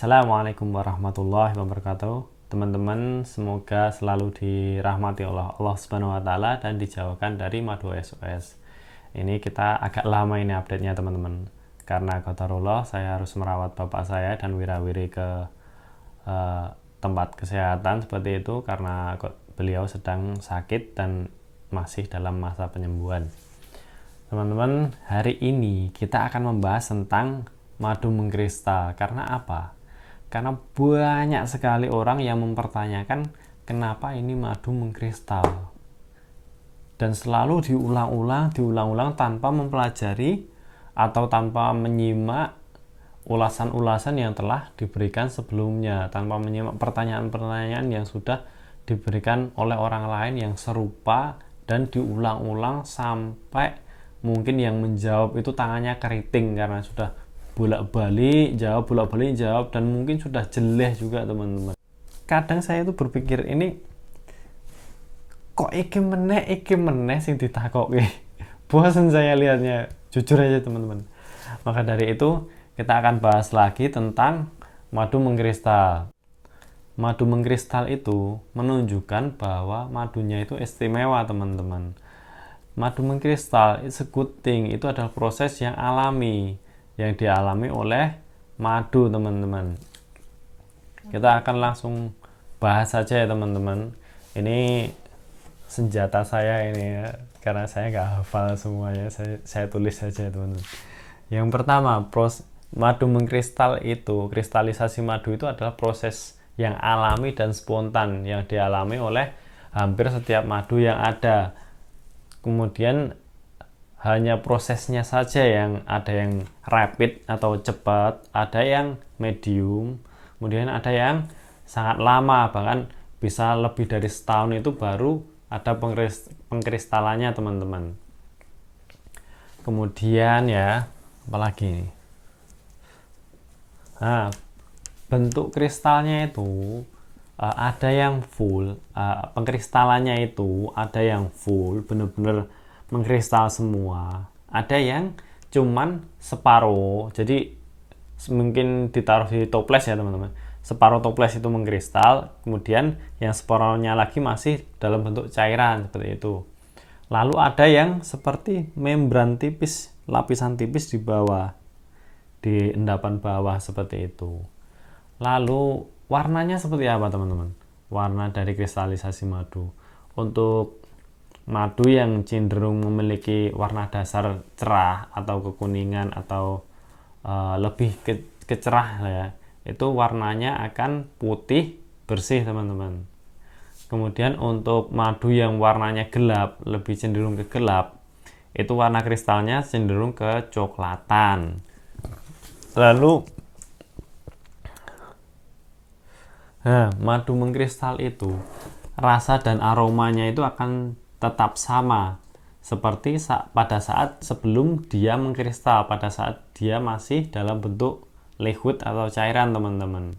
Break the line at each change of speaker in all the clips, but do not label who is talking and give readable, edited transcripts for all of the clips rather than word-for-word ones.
Assalamualaikum warahmatullahi wabarakatuh. Teman-teman, semoga selalu dirahmati Allah Subhanahu wa taala dan dijauhkan dari madu SOS. Ini kita agak lama ini update-nya, teman-teman. Karena qadarullah saya harus merawat bapak saya dan wirawiri ke tempat kesehatan seperti itu karena beliau sedang sakit dan masih dalam masa penyembuhan. Teman-teman, hari ini kita akan membahas tentang madu mengkristal. Karena apa? Karena banyak sekali orang yang mempertanyakan kenapa ini madu mengkristal. Dan selalu diulang-ulang tanpa mempelajari atau tanpa menyimak ulasan-ulasan yang telah diberikan sebelumnya, tanpa menyimak pertanyaan-pertanyaan yang sudah diberikan oleh orang lain yang serupa dan diulang-ulang sampai mungkin yang menjawab itu tangannya keriting karena sudah bolak-balik jawab dan mungkin sudah jelek juga, teman-teman. Kadang saya itu berpikir, ini kok iki meneh sing ditakoki. Bosan saya lihatnya, jujur aja, teman-teman. Maka dari itu kita akan bahas lagi tentang madu mengkristal. Madu mengkristal itu menunjukkan bahwa madunya itu istimewa, teman-teman. Madu mengkristal, it's a good thing. Itu adalah proses yang alami yang dialami oleh madu, teman-teman. Kita akan langsung bahas saja ya, teman-teman. Ini senjata saya ini ya, karena saya nggak hafal semuanya, saya tulis saja, teman-teman. Yang pertama, madu mengkristal itu, kristalisasi madu itu adalah proses yang alami dan spontan yang dialami oleh hampir setiap madu yang ada. Kemudian hanya prosesnya saja yang ada yang rapid atau cepat, ada yang medium, kemudian ada yang sangat lama, bahkan bisa lebih dari setahun itu baru ada pengkristalannya, teman-teman. Kemudian ya, apalagi ini? Nah, bentuk kristalnya itu ada yang full, pengkristalannya itu ada yang full, bener-bener mengkristal semua, ada yang cuman separuh, jadi mungkin ditaruh di toples ya, teman-teman. Separuh toples itu mengkristal, kemudian yang separuhnya lagi masih dalam bentuk cairan seperti itu. Lalu ada yang seperti membran tipis, lapisan tipis di bawah, di endapan bawah seperti itu. Lalu warnanya seperti apa, teman-teman? Warna dari kristalisasi madu. Untuk madu yang cenderung memiliki warna dasar cerah atau kekuningan atau lebih kecerah ya, itu warnanya akan putih bersih, teman-teman. Kemudian untuk madu yang warnanya gelap, lebih cenderung ke gelap, itu warna kristalnya cenderung ke coklatan. Lalu madu mengkristal itu rasa dan aromanya itu akan tetap sama seperti pada saat sebelum dia mengkristal, pada saat dia masih dalam bentuk liquid atau cairan, teman-teman.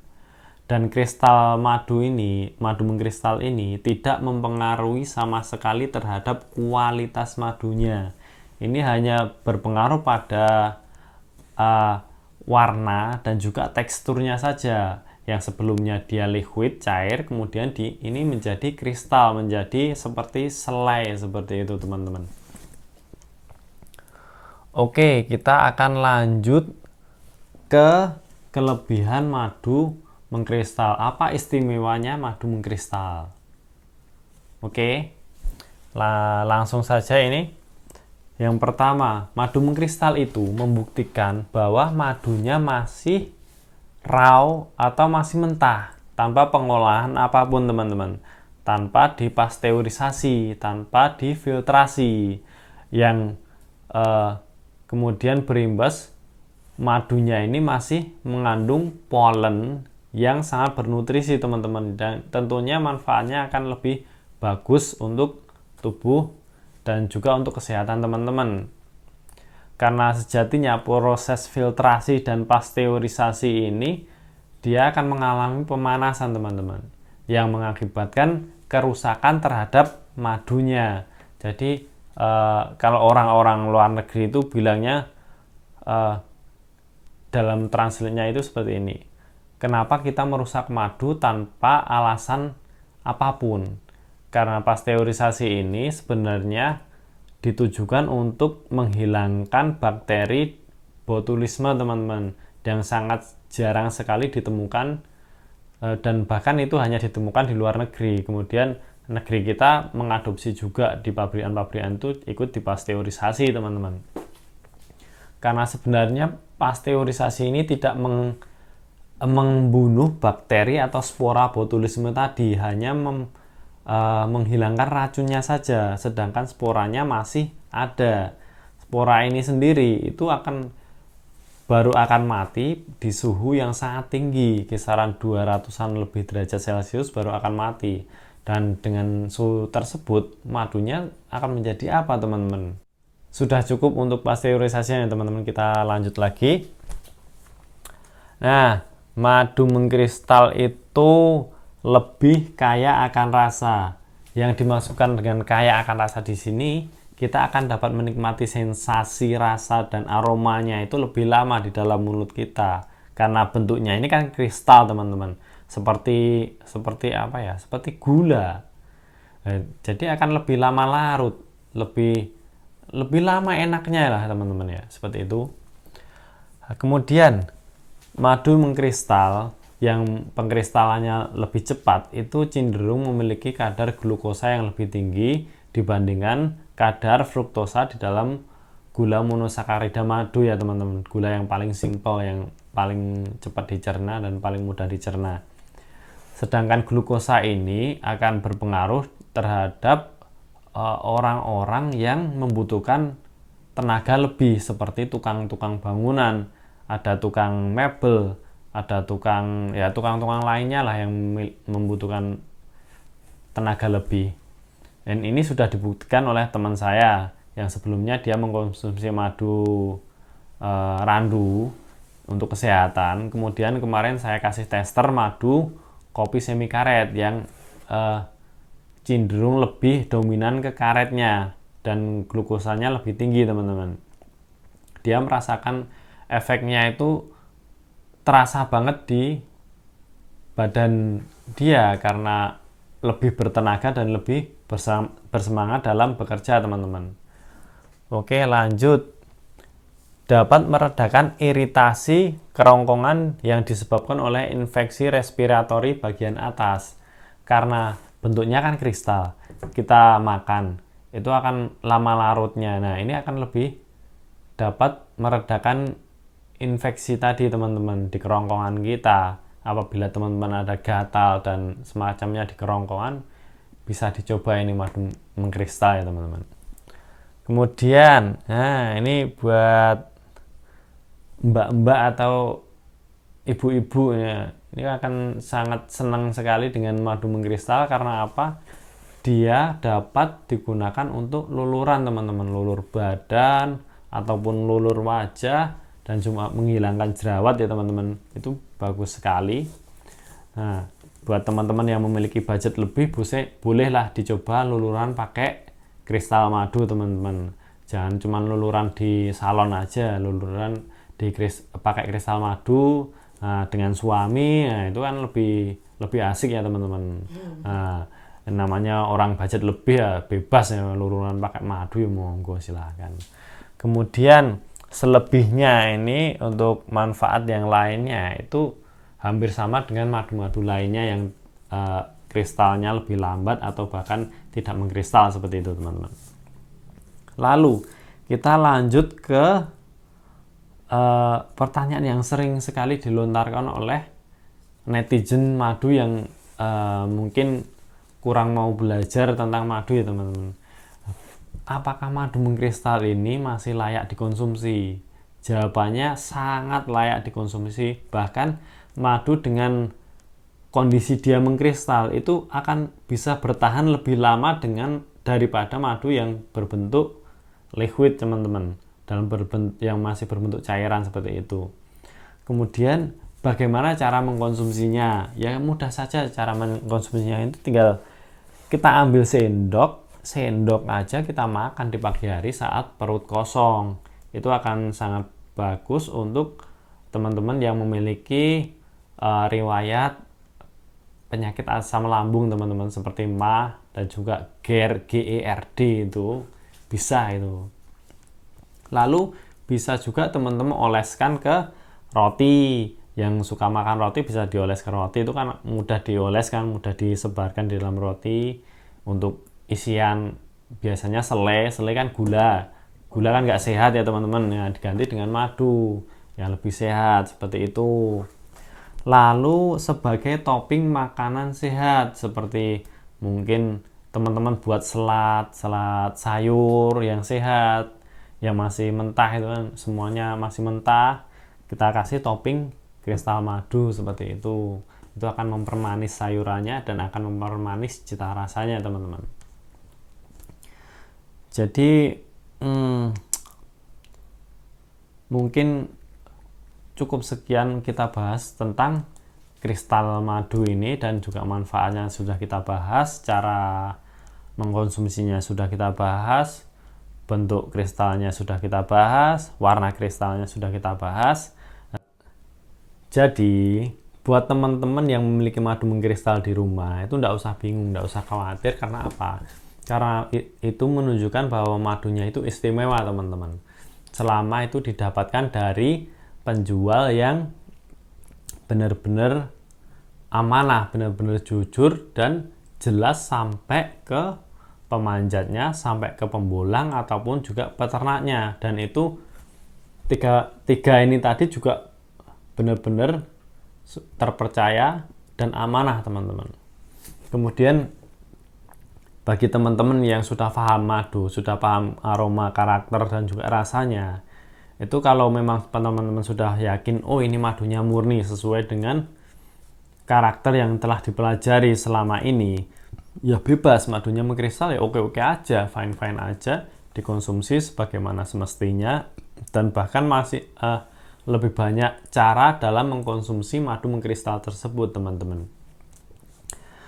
Dan kristal madu ini, madu mengkristal ini tidak mempengaruhi sama sekali terhadap kualitas madunya. Ini hanya berpengaruh pada warna dan juga teksturnya saja. Yang sebelumnya dia liquid, cair, kemudian ini menjadi kristal, menjadi seperti selai, seperti itu, teman-teman. Oke, kita akan lanjut ke kelebihan madu mengkristal. Apa istimewanya madu mengkristal? Oke, langsung saja ini. Yang pertama, madu mengkristal itu membuktikan bahwa madunya masih raw atau masih mentah, tanpa pengolahan apapun, teman-teman, tanpa dipasteurisasi, tanpa difiltrasi, yang kemudian berimbas madunya ini masih mengandung polen yang sangat bernutrisi, teman-teman, dan tentunya manfaatnya akan lebih bagus untuk tubuh dan juga untuk kesehatan teman-teman. Karena sejatinya proses filtrasi dan pasteurisasi ini dia akan mengalami pemanasan, teman-teman, yang mengakibatkan kerusakan terhadap madunya. Jadi kalau orang-orang luar negeri itu bilangnya dalam translate-nya itu seperti ini. kenapa kita merusak madu tanpa alasan apapun. Karena pasteurisasi ini sebenarnya ditujukan untuk menghilangkan bakteri botulisme teman-teman, yang sangat jarang sekali ditemukan, dan bahkan itu hanya ditemukan di luar negeri. Kemudian negeri kita mengadopsi juga di pabrikan-pabrikan itu ikut dipasteurisasi teman-teman. Karena sebenarnya pasteurisasi ini tidak membunuh bakteri atau spora botulisme tadi, hanya menghilangkan racunnya saja, sedangkan sporanya masih ada. Spora ini sendiri itu baru akan mati di suhu yang sangat tinggi, kisaran 200-an lebih derajat Celcius baru akan mati. Dan dengan suhu tersebut, madunya akan menjadi apa teman-teman? Sudah cukup untuk pasteurisasinya teman-teman, kita lanjut lagi. Nah, madu mengkristal itu lebih kaya akan rasa. Yang dimaksudkan dengan kaya akan rasa di sini, kita akan dapat menikmati sensasi rasa dan aromanya itu lebih lama di dalam mulut kita. Karena bentuknya ini kan kristal teman-teman. Seperti apa ya? Seperti gula. Jadi akan lebih lama larut, lebih lama enaknya lah teman-teman ya, seperti itu. Kemudian madu mengkristal yang pengkristalannya lebih cepat itu cenderung memiliki kadar glukosa yang lebih tinggi dibandingkan kadar fruktosa di dalam gula monosakarida madu ya teman-teman. Gula yang paling simpel, yang paling cepat dicerna dan paling mudah dicerna. Sedangkan glukosa ini akan berpengaruh terhadap orang-orang yang membutuhkan tenaga lebih, seperti tukang-tukang bangunan, ada tukang mebel, ada tukang-tukang lainnya lah yang membutuhkan tenaga lebih. Dan ini sudah dibuktikan oleh teman saya yang sebelumnya dia mengkonsumsi madu randu untuk kesehatan. Kemudian kemarin saya kasih tester madu kopi semi karet yang cenderung lebih dominan ke karetnya dan glukosanya lebih tinggi teman-teman. Dia merasakan efeknya itu terasa banget di badan dia karena lebih bertenaga dan lebih bersemangat dalam bekerja teman-teman. Oke, lanjut. Dapat meredakan iritasi kerongkongan yang disebabkan oleh infeksi respiratori bagian atas. Karena bentuknya kan kristal, kita makan itu akan lama larutnya. Nah, ini akan lebih dapat meredakan infeksi tadi teman-teman di kerongkongan kita. Apabila teman-teman ada gatal dan semacamnya di kerongkongan, bisa dicoba ini madu mengkristal ya teman-teman. Kemudian, nah ini buat mbak-mbak atau ibu-ibu ya, ini akan sangat senang sekali dengan madu mengkristal. Karena apa? Dia dapat digunakan untuk luluran teman-teman, lulur badan ataupun lulur wajah, dan cuma menghilangkan jerawat ya teman-teman. Itu bagus sekali. Nah, buat teman-teman yang memiliki budget lebih, bolehlah dicoba luluran pakai kristal madu teman-teman. Jangan cuma luluran di salon aja, luluran pakai kristal madu dengan suami. Nah, itu kan lebih asik ya teman-teman. Nah, namanya orang budget lebih ya bebas ya, luluran pakai madu ya monggo silahkan. Kemudian selebihnya ini untuk manfaat yang lainnya itu hampir sama dengan madu-madu lainnya yang kristalnya lebih lambat atau bahkan tidak mengkristal seperti itu teman-teman. Lalu kita lanjut ke pertanyaan yang sering sekali dilontarkan oleh netizen madu yang mungkin kurang mau belajar tentang madu ya teman-teman. Apakah madu mengkristal ini masih layak dikonsumsi? Jawabannya sangat layak dikonsumsi. Bahkan madu dengan kondisi dia mengkristal itu akan bisa bertahan lebih lama daripada madu yang berbentuk liquid teman-teman, yang masih berbentuk cairan seperti itu. Kemudian bagaimana cara mengkonsumsinya? Ya mudah saja cara mengkonsumsinya, itu tinggal kita ambil sendok aja kita makan di pagi hari saat perut kosong. Itu akan sangat bagus untuk teman-teman yang memiliki riwayat penyakit asam lambung teman-teman, seperti MA dan juga GERD itu bisa itu. Lalu bisa juga teman-teman oleskan ke roti. Yang suka makan roti bisa dioleskan roti, itu kan mudah dioleskan, mudah disebarkan di dalam roti. Untuk isian biasanya selai kan gula kan nggak sehat ya teman-teman ya, diganti dengan madu yang lebih sehat seperti itu. Lalu sebagai topping makanan sehat, seperti mungkin teman-teman buat salad sayur yang sehat, yang masih mentah itu kan, semuanya masih mentah, kita kasih topping kristal madu seperti itu akan mempermanis sayurannya dan akan mempermanis cita rasanya teman-teman. Jadi mungkin cukup sekian kita bahas tentang kristal madu ini, dan juga manfaatnya sudah kita bahas, cara mengkonsumsinya sudah kita bahas, bentuk kristalnya sudah kita bahas, warna kristalnya sudah kita bahas. Jadi buat teman-teman yang memiliki madu mengkristal di rumah itu tidak usah bingung, tidak usah khawatir. Karena apa? Karena itu menunjukkan bahwa madunya itu istimewa teman-teman, selama itu didapatkan dari penjual yang benar-benar amanah, benar-benar jujur dan jelas sampai ke pemanjatnya, sampai ke pembolang ataupun juga peternaknya. Dan itu tiga ini tadi juga benar-benar terpercaya dan amanah teman-teman. Kemudian bagi teman-teman yang sudah paham madu, sudah paham aroma, karakter dan juga rasanya, itu kalau memang teman-teman sudah yakin, oh ini madunya murni sesuai dengan karakter yang telah dipelajari selama ini, ya bebas, madunya mengkristal ya oke-oke aja, fine-fine aja, dikonsumsi sebagaimana semestinya. Dan bahkan masih lebih banyak cara dalam mengkonsumsi madu mengkristal tersebut teman-teman.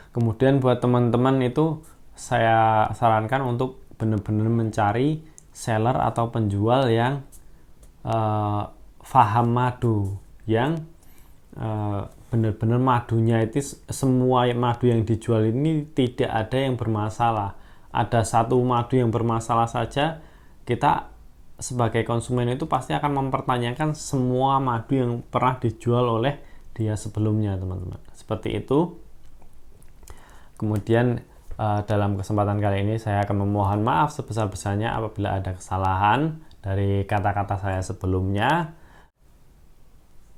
Kemudian buat teman-teman itu saya sarankan untuk benar-benar mencari seller atau penjual yang paham madu, yang benar-benar madunya itu, semua madu yang dijual ini tidak ada yang bermasalah. Ada satu madu yang bermasalah saja, kita sebagai konsumen itu pasti akan mempertanyakan semua madu yang pernah dijual oleh dia sebelumnya teman-teman, seperti itu. Kemudian dalam kesempatan kali ini saya akan memohon maaf sebesar-besarnya apabila ada kesalahan dari kata-kata saya sebelumnya.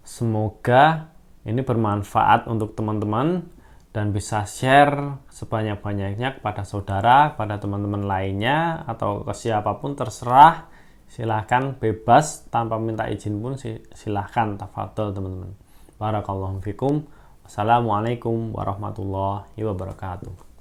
Semoga ini bermanfaat untuk teman-teman dan bisa share sebanyak-banyaknya kepada saudara, kepada teman-teman lainnya, atau ke siapapun terserah. Silahkan, bebas, tanpa minta izin pun silahkan, tafadhol teman-teman. Barakallahu fikum. Wassalamualaikum warahmatullahi wabarakatuh.